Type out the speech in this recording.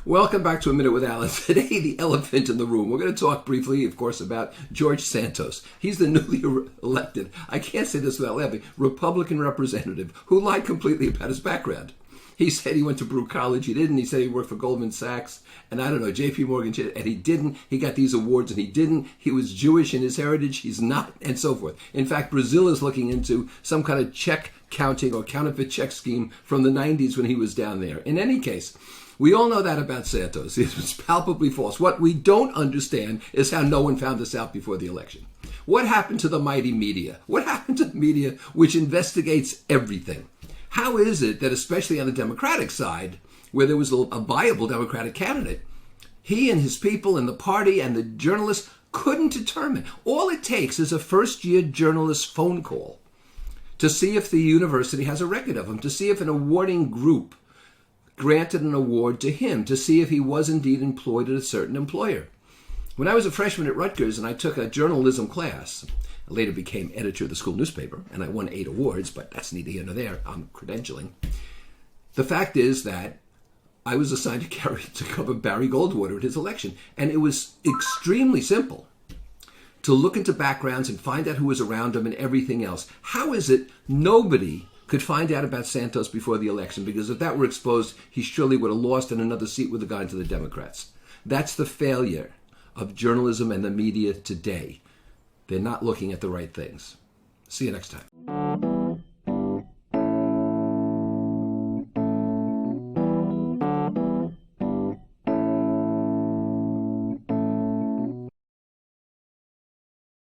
Welcome back to A Minute with Alan. Today, the elephant in the room. We're going to talk briefly, of course, about George Santos. He's the newly elected, I can't say this without laughing, Republican representative who lied completely about his background. He said he went to Brew College. He didn't. He said he worked for Goldman Sachs and I don't know, JP Morgan, and he didn't. He got these awards and he didn't. He was Jewish in his heritage. He's not, and so forth. In fact, Brazil is looking into some kind of check counting or counterfeit check scheme from the 90s when he was down there. In any case, we all know that about Santos. It was palpably false. What we don't understand is how no one found this out before the election. What happened to the mighty media? What happened to the media which investigates everything? How is it that, especially on the Democratic side, where there was a viable Democratic candidate, he and his people and the party and the journalists couldn't determine? All it takes is a first-year journalist's phone call to see if the university has a record of him, to see if an awarding group granted an award to him, to see if he was indeed employed at a certain employer. When I was a freshman at Rutgers and I took a journalism class, I later became editor of the school newspaper, and I won 8 awards, but that's neither here nor there. I'm credentialing. The fact is that I was assigned to cover Barry Goldwater at his election, and it was extremely simple to look into backgrounds and find out who was around him and everything else. How is it nobody could find out about Santos before the election? Because if that were exposed, he surely would have lost in another seat with the guy to the Democrats. That's the failure of journalism and the media today. They're not looking at the right things. See you next time.